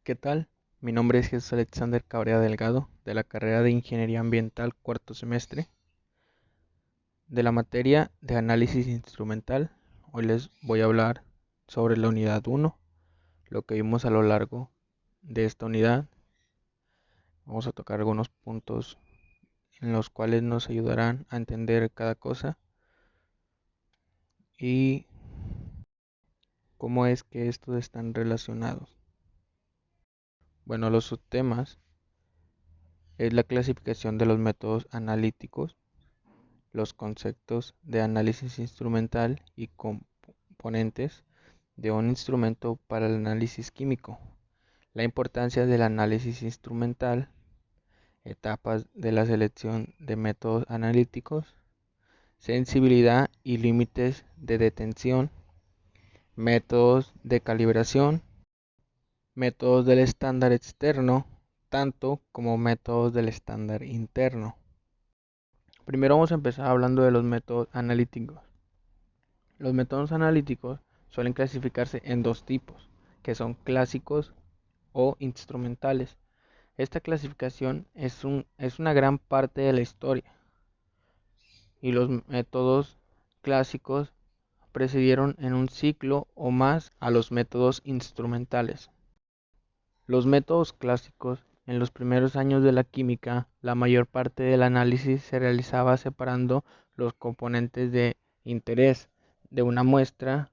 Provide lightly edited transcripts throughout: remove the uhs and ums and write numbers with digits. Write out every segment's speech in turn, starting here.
¿Qué tal? Mi nombre es Jesús Alexander Cabrera Delgado, de la carrera de Ingeniería Ambiental, cuarto semestre, de la materia de Análisis Instrumental. Hoy les voy a hablar sobre la unidad 1, lo que vimos a lo largo de esta unidad. Vamos a tocar algunos puntos en los cuales nos ayudarán a entender cada cosa y cómo es que estos están relacionados. Bueno, los subtemas es la clasificación de los métodos analíticos, los conceptos de análisis instrumental y componentes de un instrumento para el análisis químico, la importancia del análisis instrumental, etapas de la selección de métodos analíticos, sensibilidad y límites de detención, métodos de calibración, métodos del estándar externo, tanto como métodos del estándar interno. Primero vamos a empezar hablando de los métodos analíticos. Los métodos analíticos suelen clasificarse en dos tipos, que son clásicos o instrumentales. Esta clasificación es una gran parte de la historia, y los métodos clásicos precedieron en un ciclo o más a los métodos instrumentales. Los métodos clásicos, en los primeros años de la química, la mayor parte del análisis se realizaba separando los componentes de interés de una muestra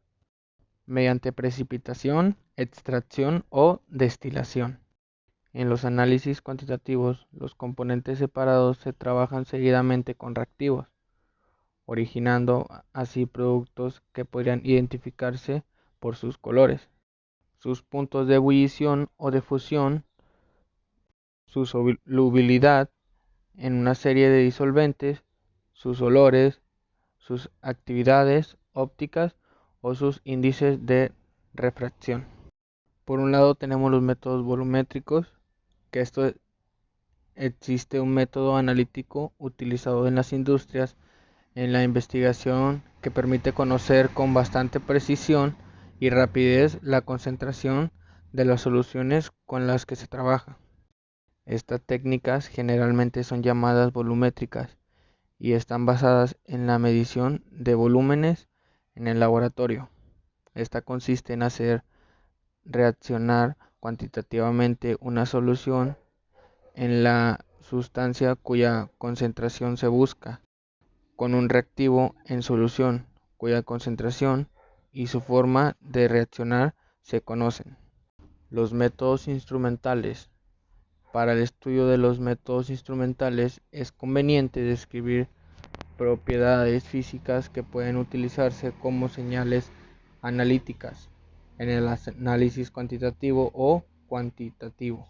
mediante precipitación, extracción o destilación. En los análisis cuantitativos, los componentes separados se trabajan seguidamente con reactivos, originando así productos que podrían identificarse por sus colores, sus puntos de ebullición o de fusión, su solubilidad en una serie de disolventes, sus olores, sus actividades ópticas o sus índices de refracción. Por un lado tenemos los métodos volumétricos, que existe un método analítico utilizado en las industrias en la investigación que permite conocer con bastante precisión y rapidez la concentración de las soluciones con las que se trabaja. Estas técnicas generalmente son llamadas volumétricas y están basadas en la medición de volúmenes en el laboratorio. Esta consiste en hacer reaccionar cuantitativamente una solución en la sustancia cuya concentración se busca, con un reactivo en solución cuya concentración y su forma de reaccionar se conocen. Los métodos instrumentales. Para el estudio de los métodos instrumentales es conveniente describir propiedades físicas que pueden utilizarse como señales analíticas en el análisis cuantitativo o cuantitativo.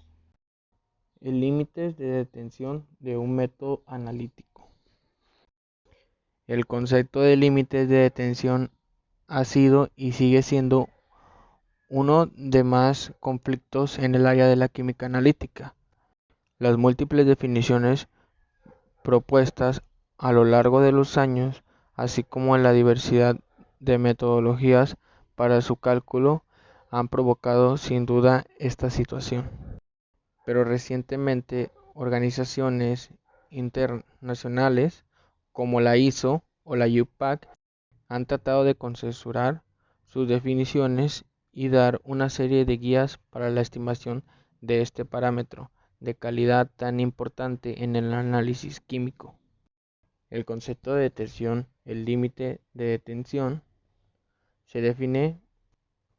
El límite de detención de un método analítico. El concepto de límites de detención ha sido y sigue siendo uno de más conflictos en el área de la química analítica. Las múltiples definiciones propuestas a lo largo de los años, así como la diversidad de metodologías para su cálculo, han provocado sin duda esta situación. Pero recientemente organizaciones internacionales como la ISO o la UPAC han tratado de consensuar sus definiciones y dar una serie de guías para la estimación de este parámetro de calidad tan importante en el análisis químico. El concepto de detención, el límite de detención, se define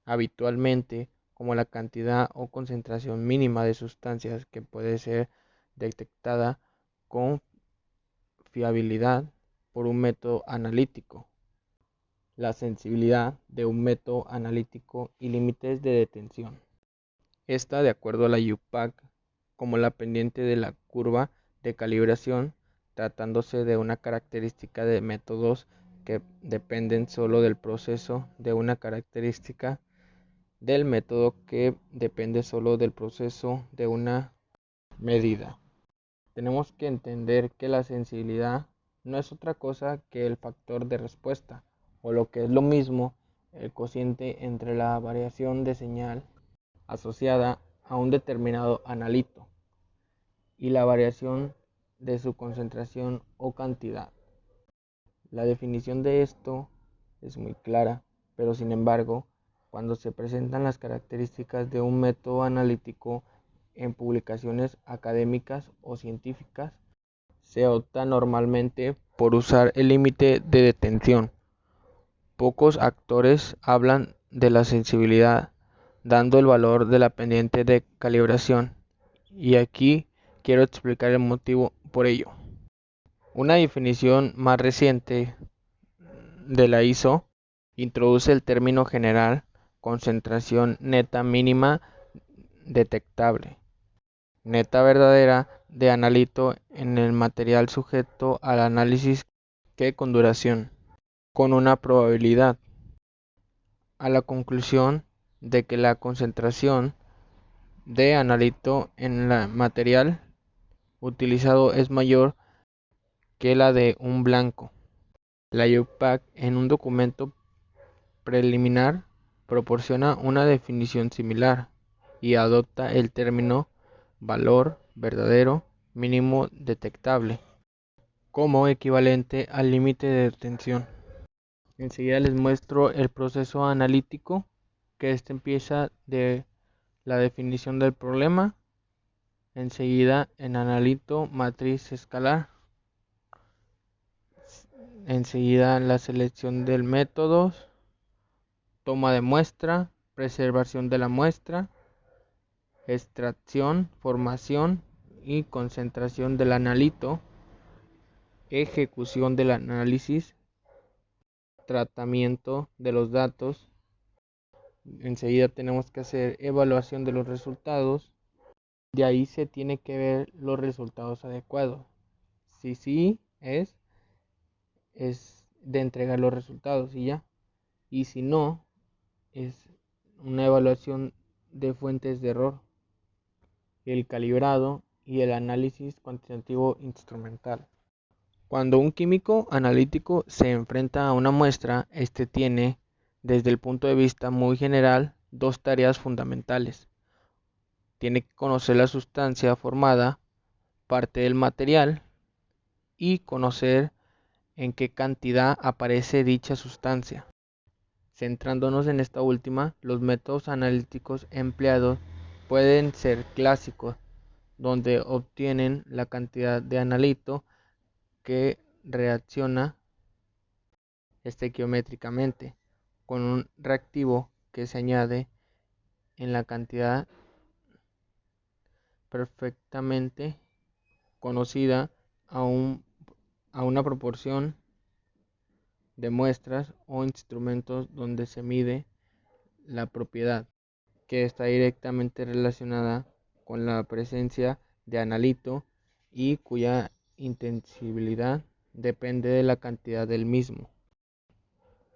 habitualmente como la cantidad o concentración mínima de sustancias que puede ser detectada con fiabilidad por un método analítico, la sensibilidad de un método analítico y límites de detención. Esta, de acuerdo a la UPAC, como la pendiente de la curva de calibración, tratándose de una característica de métodos que dependen solo del proceso de una característica del método que depende solo del proceso de una medida. Tenemos que entender que la sensibilidad no es otra cosa que el factor de respuesta, o lo que es lo mismo, el cociente entre la variación de señal asociada a un determinado analito y la variación de su concentración o cantidad. La definición de esto es muy clara, pero sin embargo, cuando se presentan las características de un método analítico en publicaciones académicas o científicas, se opta normalmente por usar el límite de detención. Pocos actores hablan de la sensibilidad, dando el valor de la pendiente de calibración, y aquí quiero explicar el motivo por ello. Una definición más reciente de la ISO introduce el término general concentración neta mínima detectable, neta verdadera de analito en el material sujeto al análisis que con duración, con una probabilidad, a la conclusión de que la concentración de analito en el material utilizado es mayor que la de un blanco. La IUPAC en un documento preliminar proporciona una definición similar y adopta el término valor verdadero mínimo detectable como equivalente al límite de detención. Enseguida les muestro el proceso analítico, que empieza de la definición del problema, enseguida en analito matriz escalar, enseguida la selección del método, toma de muestra, preservación de la muestra, extracción, formación y concentración del analito, ejecución del análisis, tratamiento de los datos. Enseguida tenemos que hacer evaluación de los resultados. De ahí se tiene que ver los resultados adecuados. Si sí es de entregar los resultados y ya. Y si no, es una evaluación de fuentes de error, el calibrado y el análisis cuantitativo instrumental. Cuando un químico analítico se enfrenta a una muestra, este tiene, desde el punto de vista muy general, dos tareas fundamentales. Tiene que conocer la sustancia formada, parte del material, y conocer en qué cantidad aparece dicha sustancia. Centrándonos en esta última, los métodos analíticos empleados pueden ser clásicos, donde obtienen la cantidad de analito que reacciona estequiométricamente con un reactivo que se añade en la cantidad perfectamente conocida a una proporción de muestras o instrumentos donde se mide la propiedad, que está directamente relacionada con la presencia de analito y cuya intensibilidad depende de la cantidad del mismo.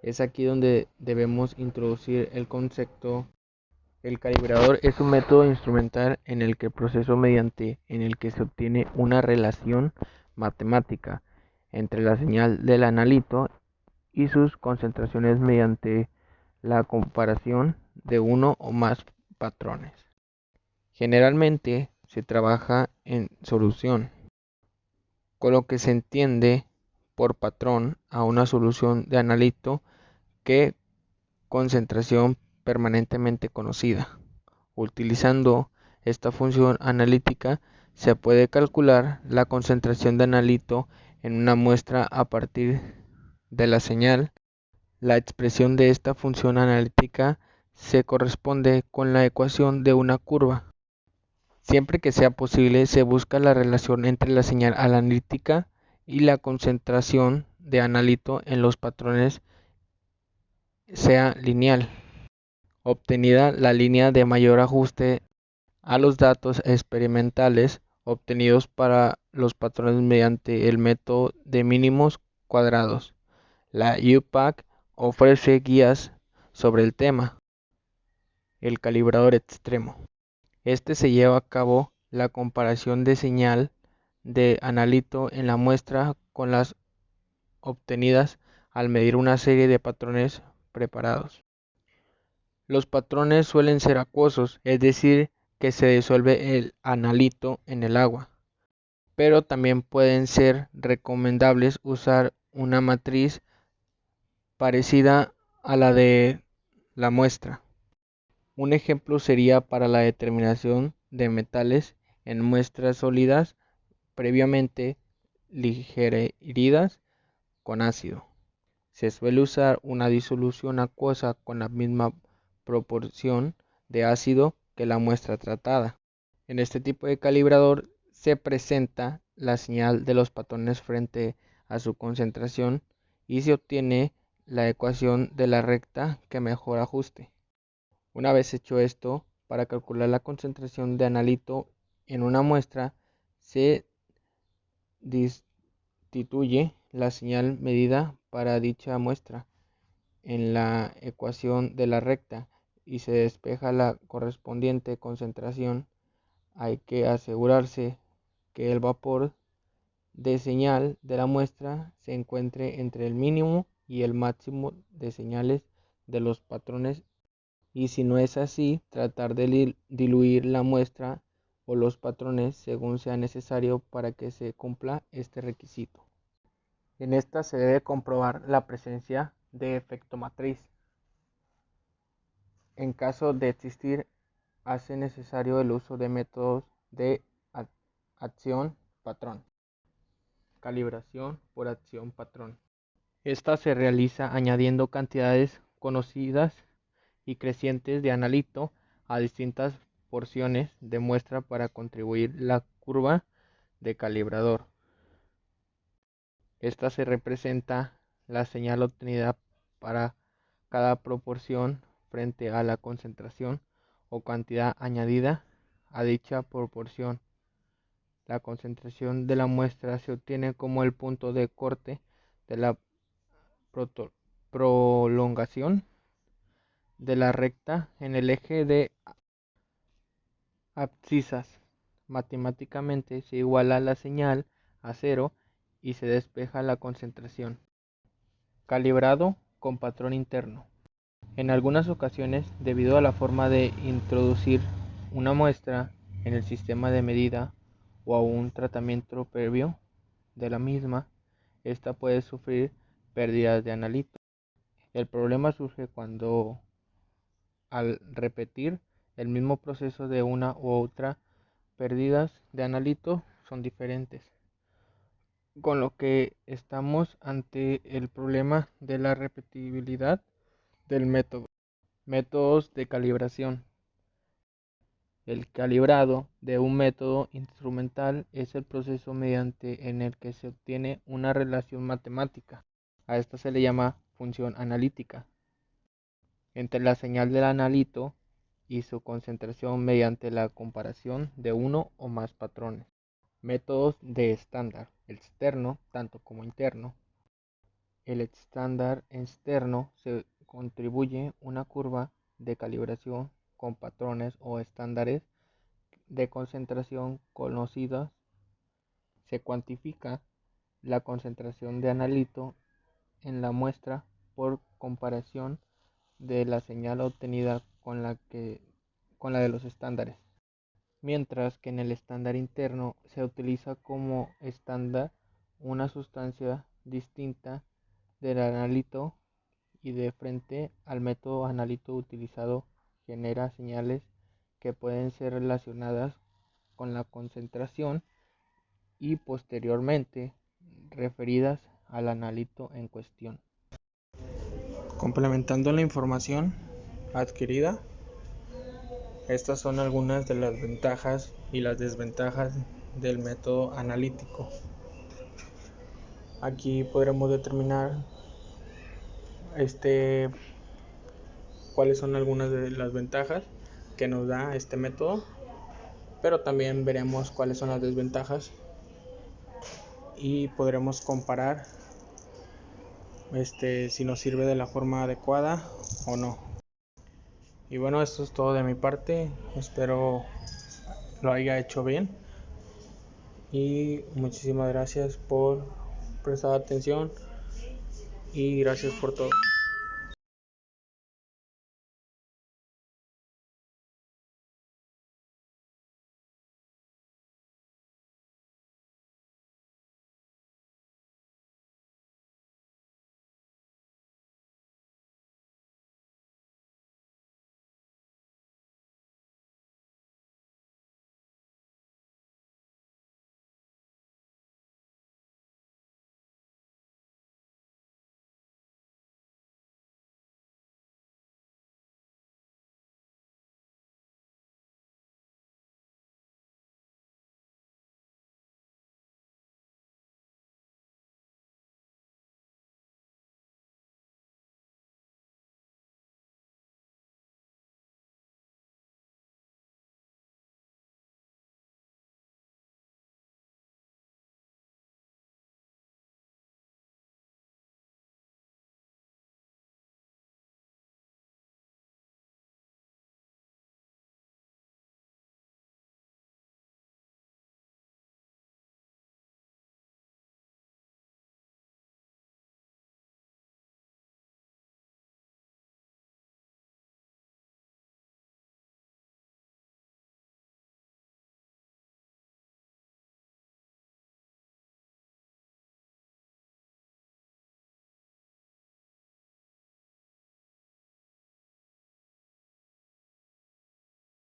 Es aquí donde debemos introducir el concepto. El calibrador es un método instrumental en el que el proceso mediante en el que se obtiene una relación matemática entre la señal del analito y sus concentraciones mediante la comparación de uno o más patrones. Generalmente se trabaja en solución, con lo que se entiende por patrón a una solución de analito que concentración permanentemente conocida. Utilizando esta función analítica se puede calcular la concentración de analito en una muestra a partir de la señal. La expresión de esta función analítica se corresponde con la ecuación de una curva. Siempre que sea posible, se busca la relación entre la señal analítica y la concentración de analito en los patrones sea lineal, obtenida la línea de mayor ajuste a los datos experimentales obtenidos para los patrones mediante el método de mínimos cuadrados. La IUPAC ofrece guías sobre el tema. El calibrador extremo. Se lleva a cabo la comparación de señal de analito en la muestra con las obtenidas al medir una serie de patrones preparados. Los patrones suelen ser acuosos, es decir, que se disuelve el analito en el agua, pero también pueden ser recomendables usar una matriz parecida a la de la muestra. Un ejemplo sería para la determinación de metales en muestras sólidas previamente digeridas con ácido. Se suele usar una disolución acuosa con la misma proporción de ácido que la muestra tratada. En este tipo de calibrador se presenta la señal de los patrones frente a su concentración y se obtiene la ecuación de la recta que mejor ajuste. Una vez hecho esto, para calcular la concentración de analito en una muestra, se sustituye la señal medida para dicha muestra en la ecuación de la recta y se despeja la correspondiente concentración. Hay que asegurarse que el vapor de señal de la muestra se encuentre entre el mínimo y el máximo de señales de los patrones, y si no es así, tratar de diluir la muestra o los patrones según sea necesario para que se cumpla este requisito. En esta se debe comprobar la presencia de efecto matriz. En caso de existir, hace necesario el uso de métodos de acción-patrón. Calibración por acción-patrón. Esta se realiza añadiendo cantidades conocidas y crecientes de analito a distintas porciones de muestra para contribuir la curva de calibrador. Esta se representa la señal obtenida para cada proporción frente a la concentración o cantidad añadida a dicha proporción. La concentración de la muestra se obtiene como el punto de corte de la prolongación de la recta en el eje de abscisas. Matemáticamente se iguala la señal a cero y se despeja la concentración. Calibrado con patrón interno. En algunas ocasiones, debido a la forma de introducir una muestra en el sistema de medida o a un tratamiento previo de la misma, esta puede sufrir pérdidas de analito. El problema surge cuando, al repetir el mismo proceso de una u otra, pérdidas de analito son diferentes, con lo que estamos ante el problema de la repetibilidad del método. Métodos de calibración. El calibrado de un método instrumental es el proceso mediante en el que se obtiene una relación matemática. A esta se le llama función analítica entre la señal del analito y su concentración mediante la comparación de uno o más patrones. Métodos de estándar externo tanto como interno. El estándar externo se contribuye una curva de calibración con patrones o estándares de concentración conocidos. Se cuantifica la concentración de analito en la muestra por comparación de la señal obtenida con la de los estándares, mientras que en el estándar interno se utiliza como estándar una sustancia distinta del analito y de frente al método analito utilizado genera señales que pueden ser relacionadas con la concentración y posteriormente referidas al analito en cuestión. Complementando la información adquirida, estas son algunas de las ventajas y las desventajas del método analítico. Aquí podremos determinar cuáles son algunas de las ventajas que nos da este método, pero también veremos cuáles son las desventajas y podremos comparar si nos sirve de la forma adecuada o no. Y bueno, esto es todo de mi parte, espero lo haya hecho bien y muchísimas gracias por prestar atención y gracias por todo.